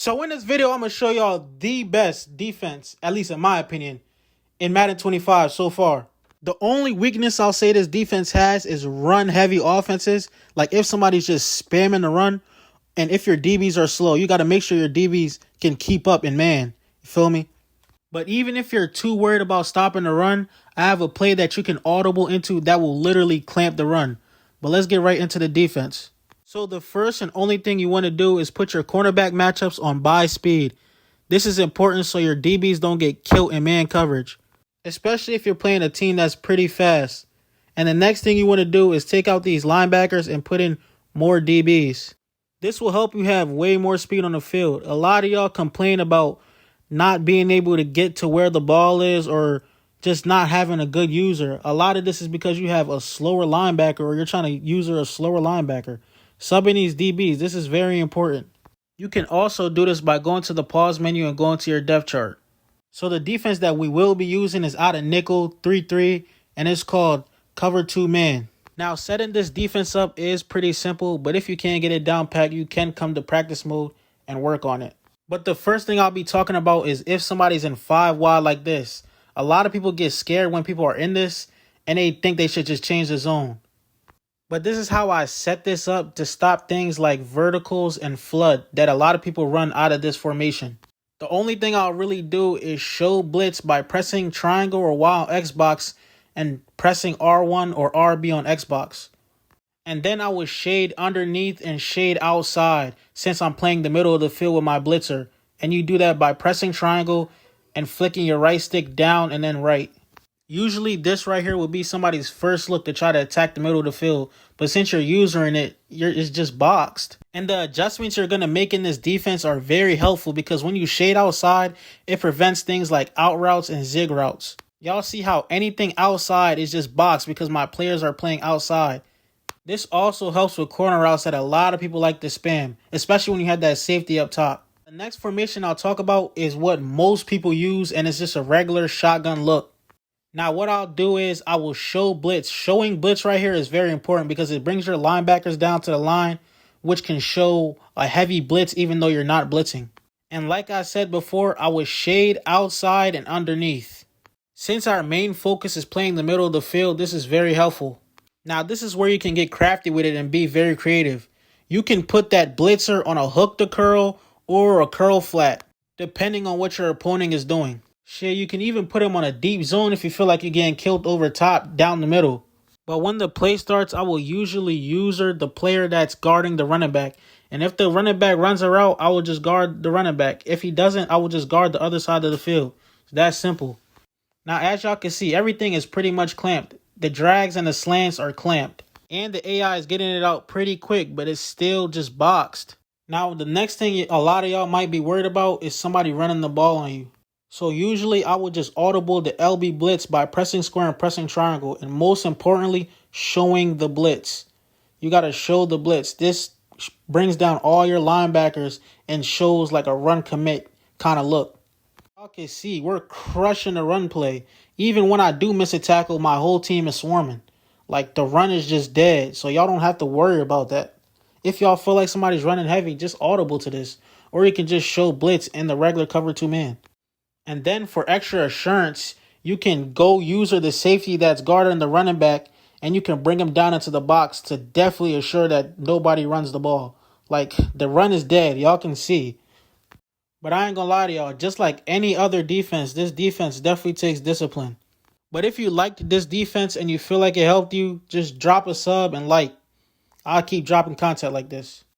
So in this video, I'm going to show y'all the best defense, at least in my opinion, in Madden 25 so far. The only weakness I'll say this defense has is run-heavy offenses. Like if somebody's just spamming the run, and if your DBs are slow, you got to make sure your DBs can keep up in man. You feel me? But even if you're too worried about stopping the run, I have a play that you can audible into that will literally clamp the run. But let's get right into the defense. So the first and only thing you want to do is put your cornerback matchups on buy speed. This is important so your DBs don't get killed in man coverage, especially if you're playing a team that's pretty fast. And the next thing you want to do is take out these linebackers and put in more DBs. This will help you have way more speed on the field. A lot of y'all complain about not being able to get to where the ball is or just not having a good user. A lot of this is because you have a slower linebacker or you're trying to use a slower linebacker. Subbing these DBs, this is very important. You can also do this by going to the pause menu and going to your depth chart. So the defense that we will be using is out of nickel 3-3 and it's called cover 2 man. Now setting this defense up is pretty simple, but if you can't get it down pat, you can come to practice mode and work on it. But the first thing I'll be talking about is if somebody's in 5 wide like this. A lot of people get scared when people are in this and they think they should just change the zone. But this is how I set this up to stop things like verticals and flood that a lot of people run out of this formation. The only thing I'll really do is show blitz by pressing triangle or Y on Xbox and pressing R1 or RB on Xbox. And then I will shade underneath and shade outside since I'm playing the middle of the field with my blitzer. And you do that by pressing triangle and flicking your right stick down and then right. Usually this right here will be somebody's first look to try to attack the middle of the field. But since you're using it, it's just boxed. And the adjustments you're going to make in this defense are very helpful because when you shade outside, it prevents things like out routes and zig routes. Y'all see how anything outside is just boxed because my players are playing outside. This also helps with corner routes that a lot of people like to spam, especially when you have that safety up top. The next formation I'll talk about is what most people use, and it's just a regular shotgun look. Now, what I'll do is I will show blitz. Showing blitz right here is very important because it brings your linebackers down to the line, which can show a heavy blitz even though you're not blitzing. And like I said before, I will shade outside and underneath. Since our main focus is playing the middle of the field, this is very helpful. Now, this is where you can get crafty with it and be very creative. You can put that blitzer on a hook to curl or a curl flat, depending on what your opponent is doing. Shit, you can even put him on a deep zone if you feel like you're getting killed over top down the middle. But when the play starts, I will usually user the player that's guarding the running back. And if the running back runs a route, I will just guard the running back. If he doesn't, I will just guard the other side of the field. It's that simple. Now, as y'all can see, everything is pretty much clamped. The drags and the slants are clamped. And the AI is getting it out pretty quick, but it's still just boxed. Now, the next thing a lot of y'all might be worried about is somebody running the ball on you. So usually I would just audible the LB blitz by pressing square and pressing triangle. And most importantly, showing the blitz. You got to show the blitz. This brings down all your linebackers and shows like a run commit kind of look. Y'all can see we're crushing the run play. Even when I do miss a tackle, my whole team is swarming. Like the run is just dead. So y'all don't have to worry about that. If y'all feel like somebody's running heavy, just audible to this. Or you can just show blitz in the regular cover 2 man. And then for extra assurance, you can go user the safety that's guarding the running back and you can bring him down into the box to definitely assure that nobody runs the ball. Like the run is dead. Y'all can see. But I ain't gonna lie to y'all, just like any other defense, this defense definitely takes discipline. But if you liked this defense and you feel like it helped you, just drop a sub and like. I'll keep dropping content like this.